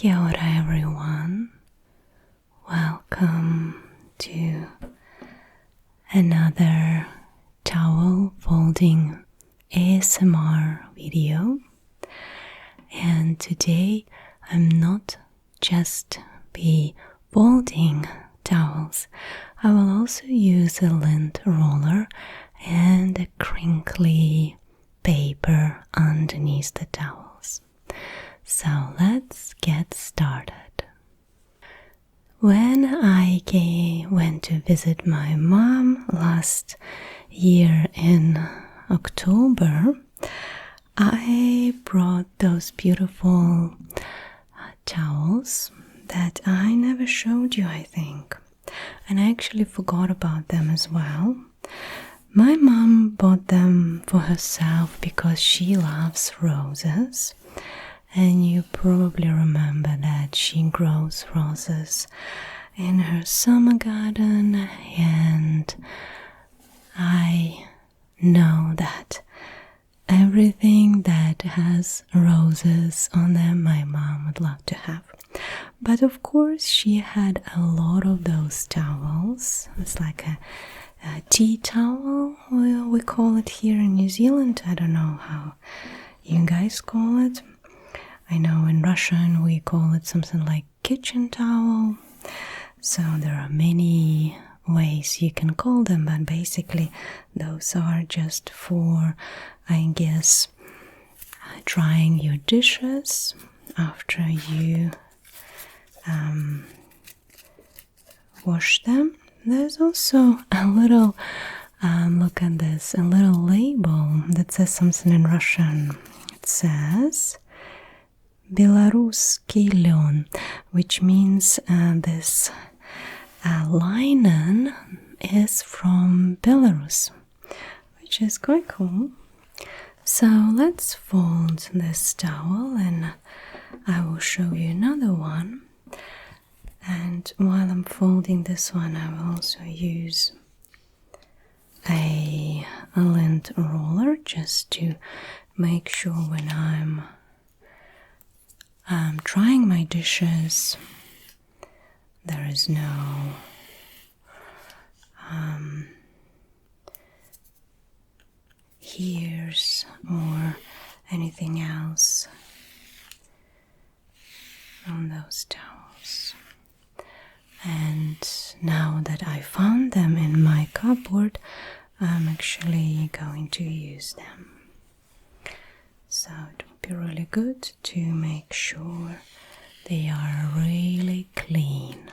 Kia ora everyone, welcome to another towel folding ASMR video. And today I'm not just be folding towels, I will also use a lint roller and a crinkly paper underneath the towels. So let's get started. When I went to visit my mom last year in October, I brought those beautiful towels that I never showed you, I think. And I actually forgot about them as well. My mom bought them for herself because she loves roses. And you probably remember that she grows roses in her summer garden, and I know that everything that has roses on them my mom would love to have. But of course she had a lot of those towels. It's like a tea towel, we call it here in New Zealand. I don't know how you guys call it. I know in Russian we call it something like kitchen towel. So there are many ways you can call them, but basically those are just for, I guess, drying your dishes after you wash them. There's also a little, look at this, a little label that says something in Russian. It says Белорусский лен, which means this linen is from Belarus, which is quite cool. So let's fold this towel and I will show you another one. And while I'm folding this one, I will also use a lint roller just to make sure when I'm drying my dishes there is no hairs or anything else on those towels. And now that I found them in my cupboard, I'm actually going to use them. So it would be really good to make sure they are really clean.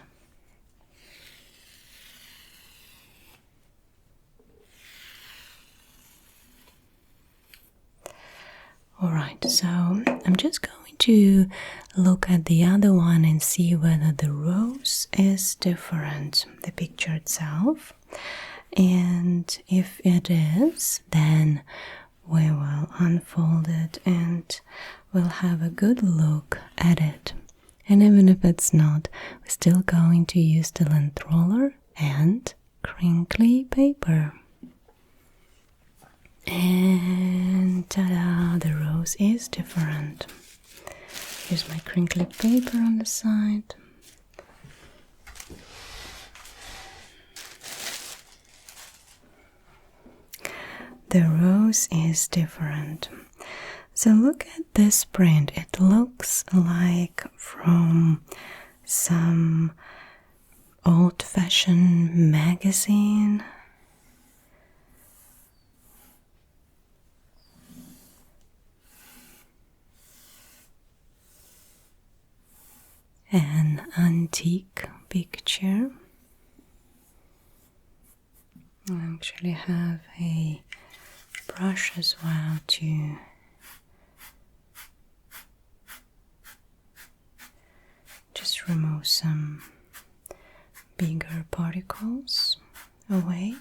Alright, so I'm just going to look at the other one and see whether the rose is different, the picture itself. And if it is, then we will unfold it and we'll have a good look at it. And even if it's not, we're still going to use the lint roller and crinkly paper. And ta-da, the rose is different. Here's my crinkly paper on the side. The rose is different. So look at this print. It looks like from some old-fashioned magazine. An antique picture. I actually have a brush as well to just remove some bigger particles away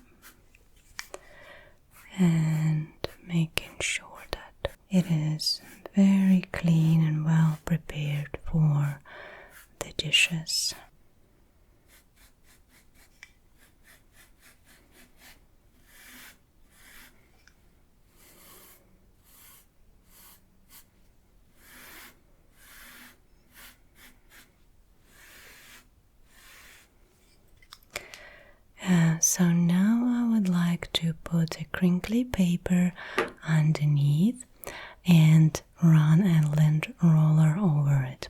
and making sure that it is very clean and well prepared for the dishes. put a crinkly paper underneath and run a lint roller over it.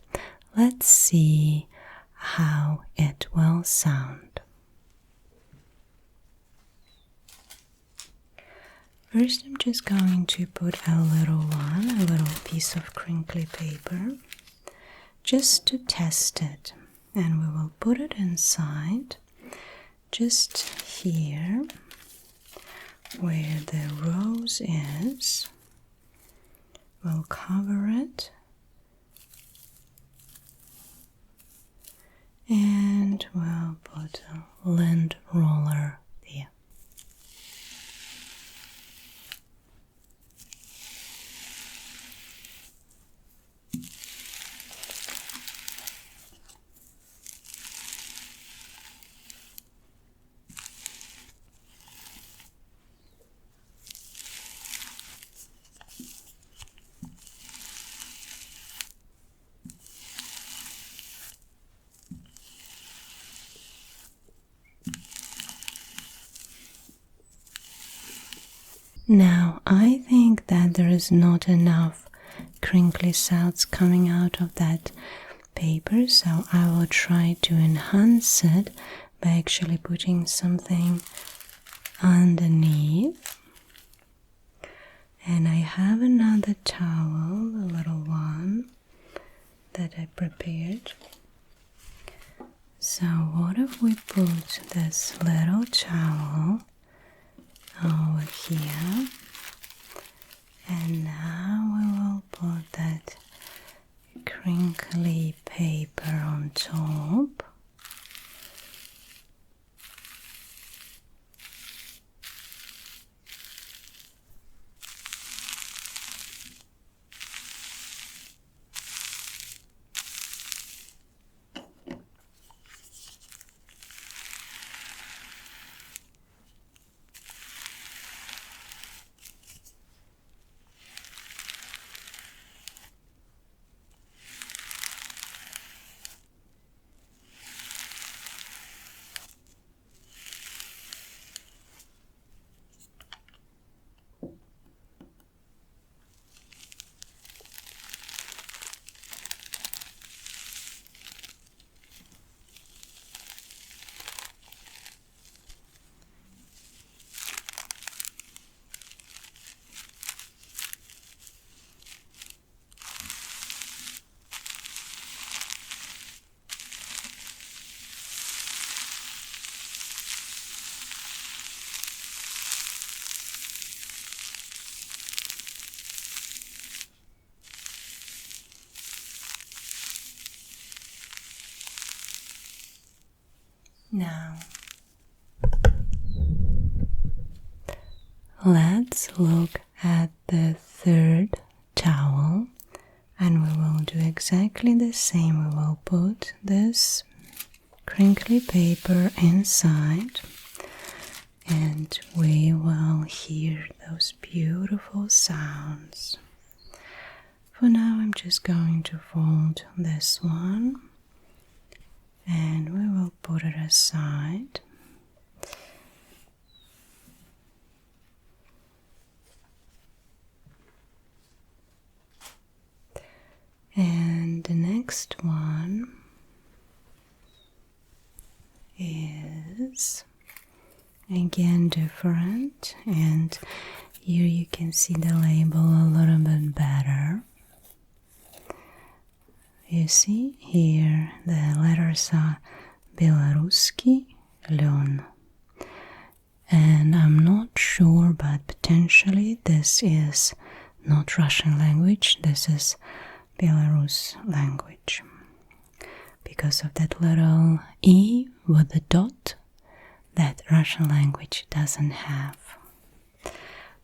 Let's see how it will sound. First, I'm just going to put a little piece of crinkly paper, just to test it, and we will put it inside, just here, where the rose is. We'll cover it, and we'll put a lint roller there. Now, I think that there is not enough crinkly sounds coming out of that paper, so I will try to enhance it by actually putting something underneath. And I have another towel, a little one, that I prepared. So what if we put this little towel over here, and now we will put that crinkly paper on top. Now, let's look at the third towel, and we will do exactly the same. We will put this crinkly paper inside, and we will hear those beautiful sounds. For now, I'm just going to fold this one, and we will put it aside. And the next one is again different, and here you can see the label a little bit better. You see here the letters are Belaruski Lyon, and I'm not sure, but potentially this is not Russian language, this is Belarus language, because of that little E with the dot that Russian language doesn't have.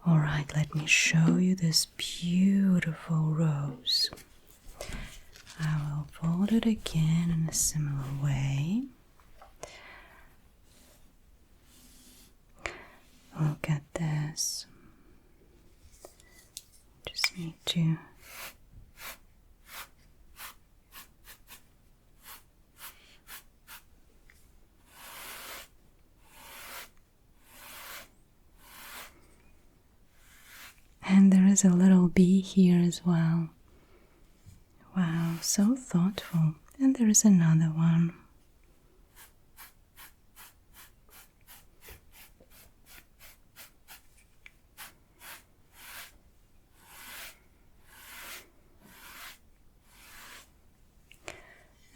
Alright, let me show you this beautiful rose. I will fold it again in a similar way. Look at this. Just need to there's a little bee here as well. Wow, so thoughtful. And there is another one.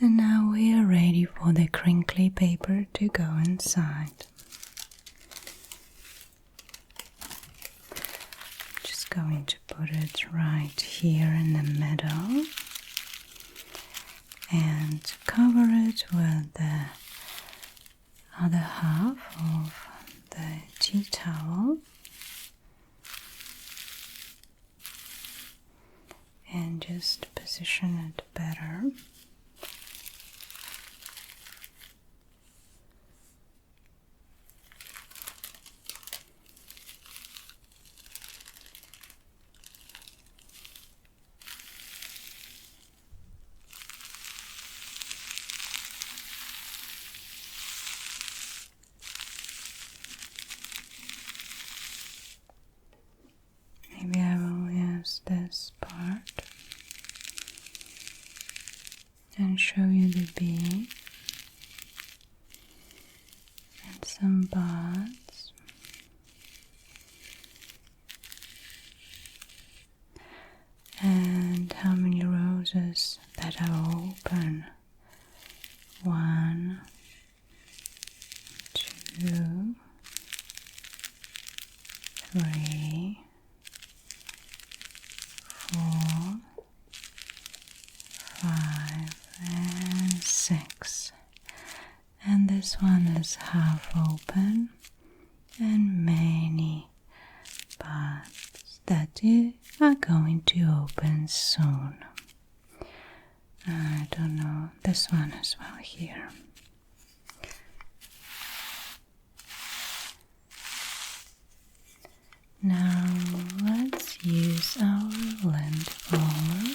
And now we are ready for the crinkly paper to go inside. Just going to put it right here in the middle and cover it with the other half of the tea towel. And just position it better. Maybe I will use this part and show you the bee and some buds. And how many roses that are open? 1, 2, 3, 4, 5, and 6. And this one is half open and many buds that are going to open soon. I don't know, this one as well here. Now let's use our lint roller.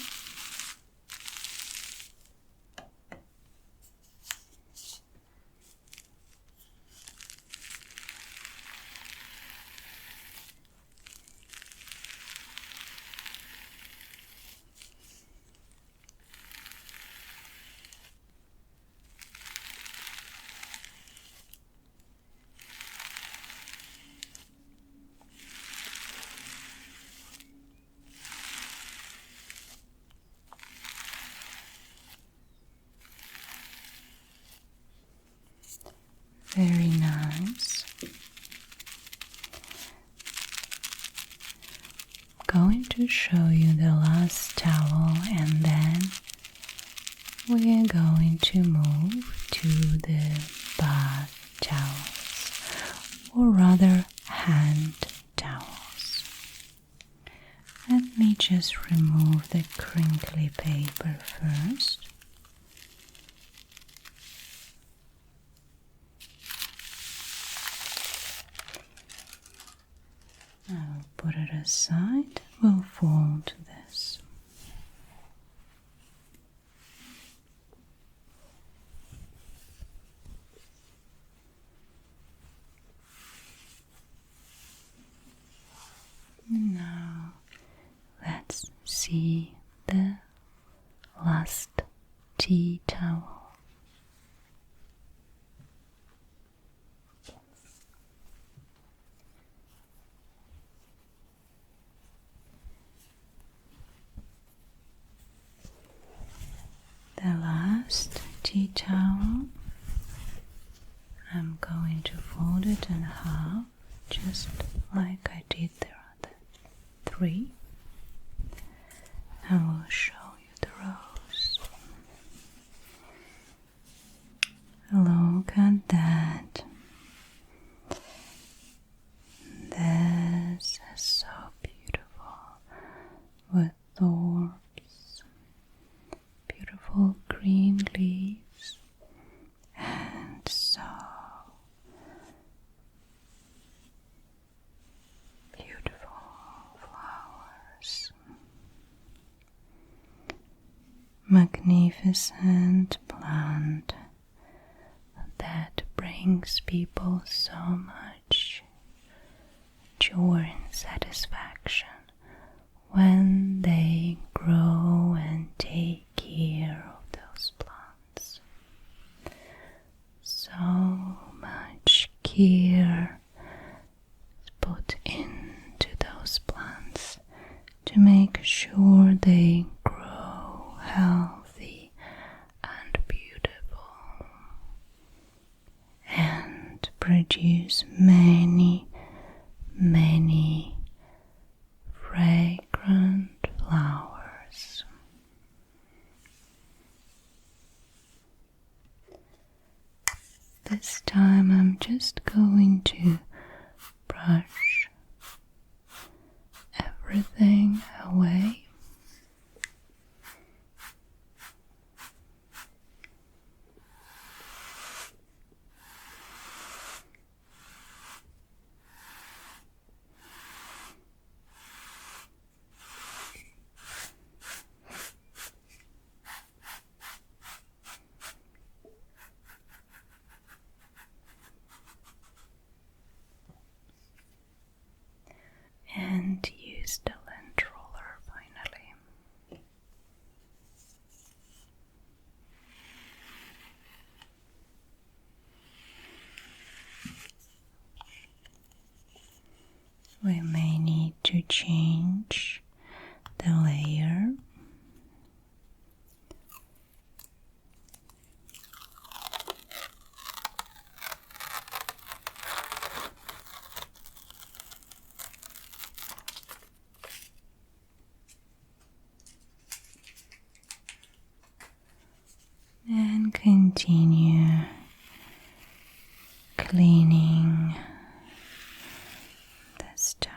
Very nice. Going to show you the last towel and then we are going to move to the bath towels, or rather hand towels. Let me just remove the crinkly paper first. I'll put it aside, we'll fold this. Now let's see the last tea towel. The last tea towel, I'm going to fold it in half, just like I did the other 3. I will show you the rose. Look at that. This is so beautiful with thorns, beautiful green leaves, and so beautiful flowers. Magnificent plant that brings people so much joy and satisfaction when they grow and take care of those plants. So much care is put into those plants to make sure they grow healthy and beautiful and produce many fragrant flowers. This time I'm just going to brush everything away. And use the lint roller finally. We may need to change the layer. And continue cleaning this towel.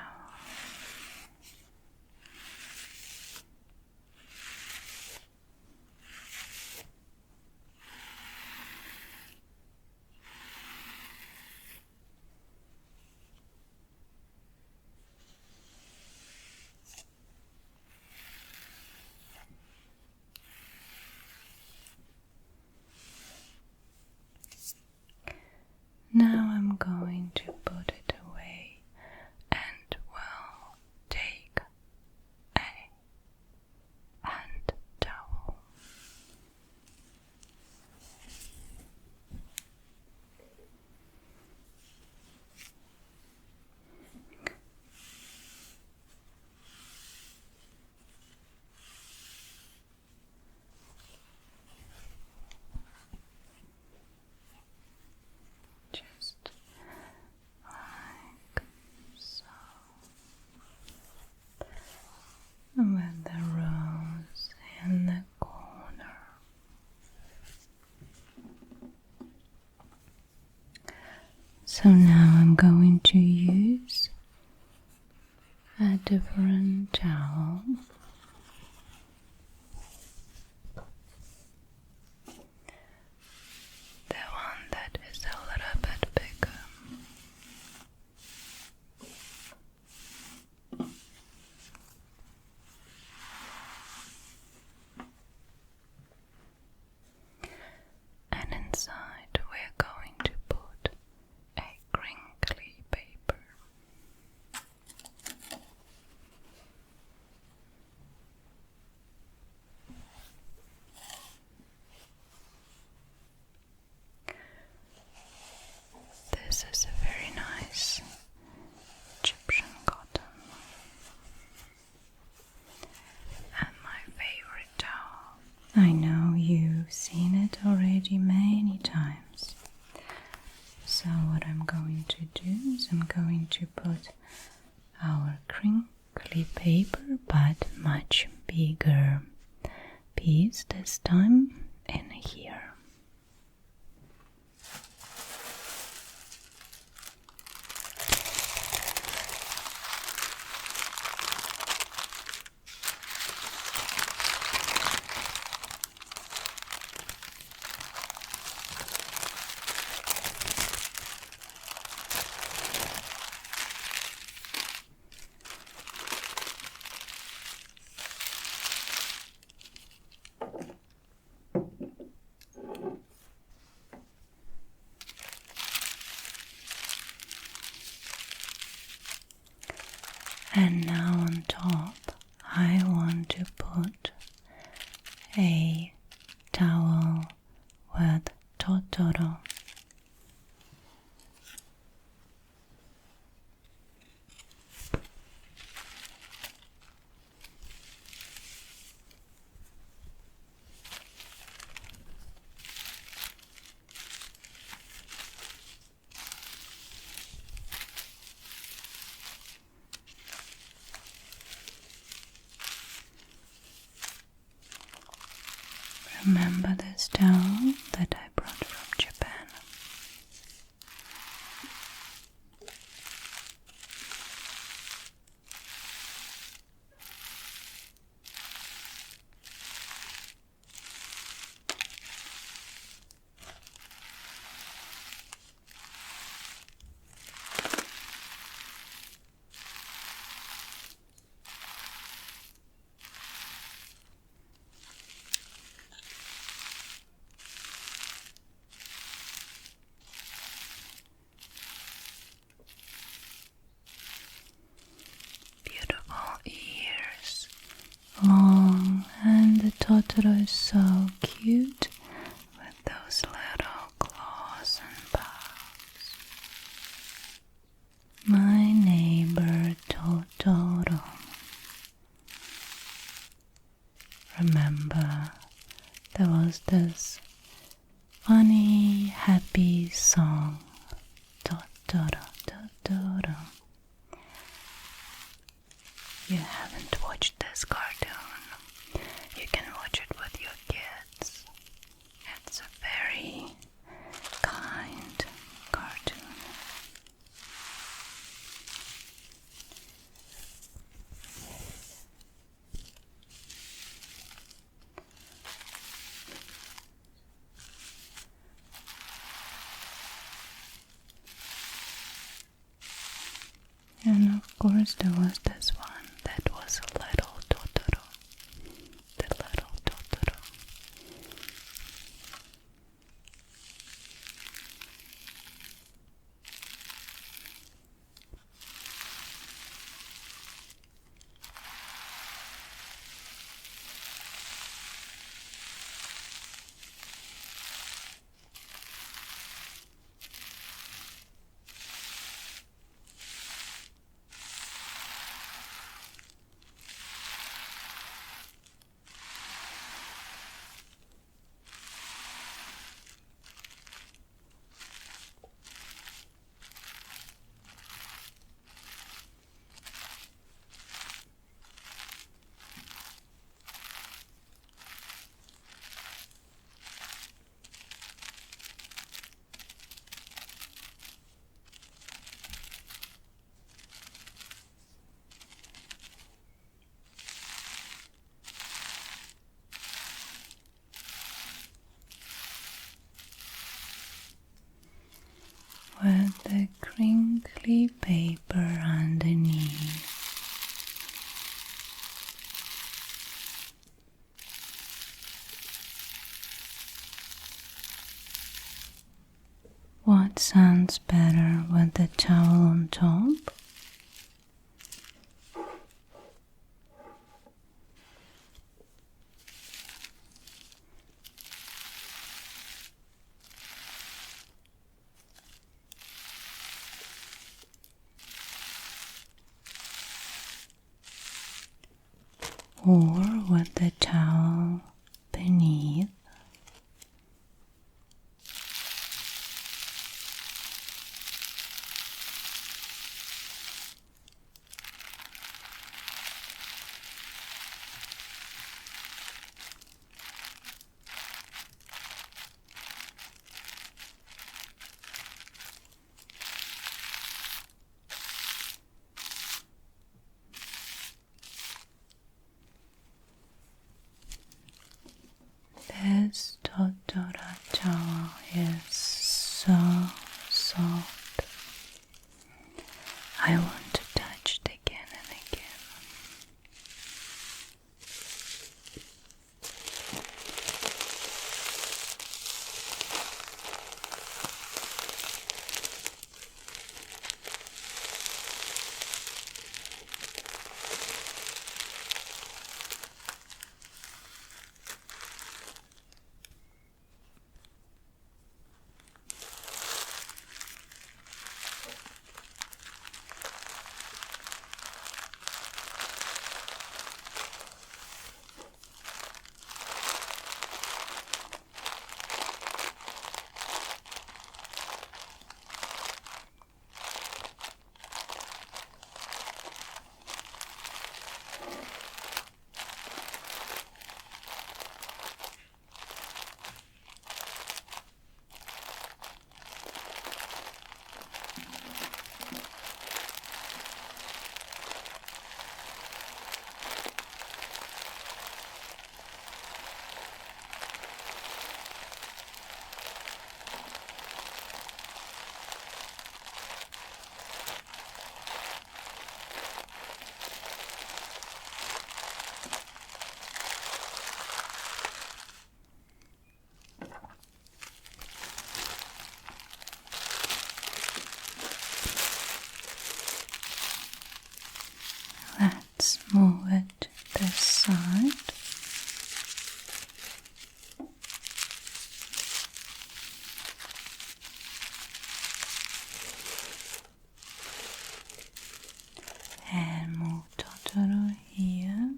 Now I'm going to put it away and will take a hand towel. Just like so, with the rose in the corner. So now I'm going to use a different towel. The one that is a little bit bigger. And inside we're going to put a crinkly paper. This is a very nice Egyptian cotton and my favorite towel. I know you've seen it already many times. So what I'm going to do is I'm going to put our crinkly paper, but much bigger piece this time, in here. And now on top Remember this towel that I brought from Japan? Beautiful ears, long, and the Totoro is so cute with those little claws and paws. My neighbor Totoro. Remember, there was this funny, happy song, Totoro, Totoro. You haven't watched this cartoon, you can watch it with your kids. It's a very kind cartoon. And of course there was this one that was a little Totoro. The little Totoro. With the crinkly paper underneath. What sounds better with the towel on top? Or with the towel beneath? This Totoro towel is so soft. I want to touch it again and again. let's move it this side. And move Totoro here.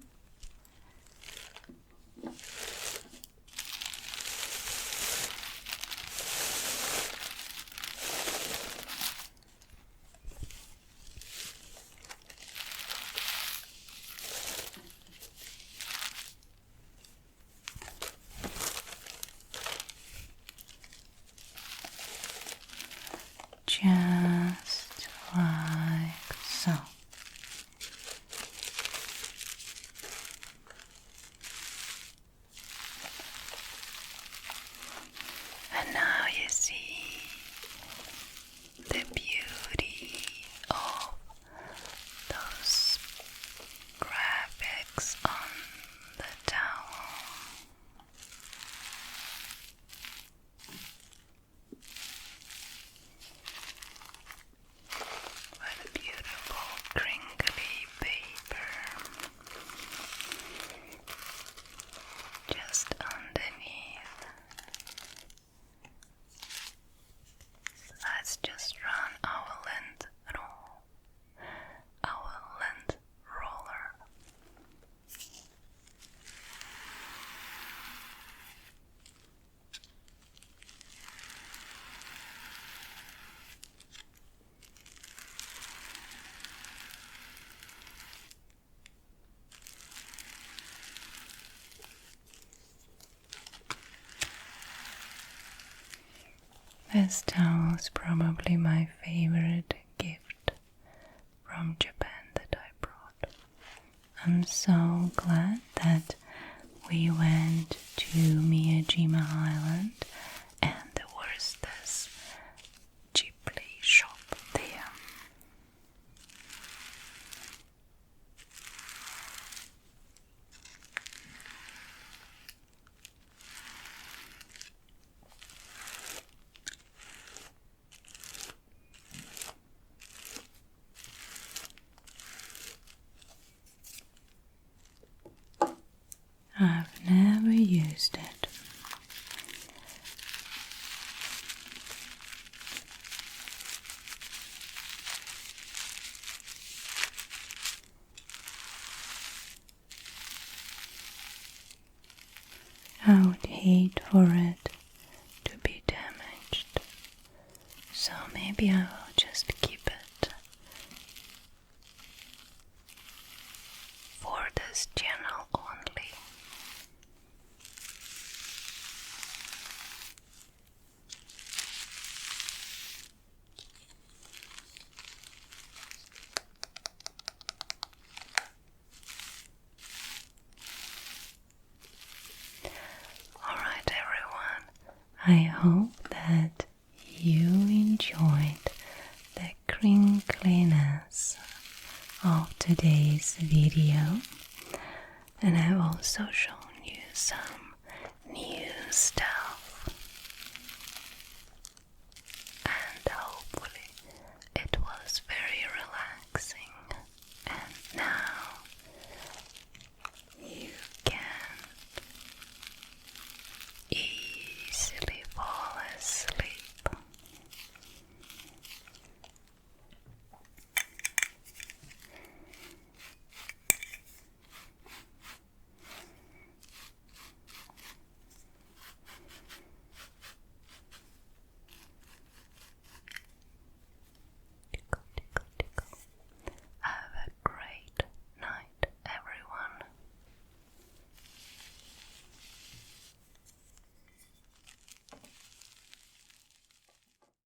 Just like so. And now you see the beauty of those graphics on the towel. What a beautiful crinkly paper just underneath. Let's just run our lint roller. This towel is probably my favorite gift from Japan that I brought. I'm so glad that we went to Miyajima Island and there was this Ghibli shop there. I've never used it. I would hate for it to be damaged, so maybe I will just keep it for this channel only. Alright everyone, I hope that you enjoyed the crinkliness of today's video, and I've also shown you some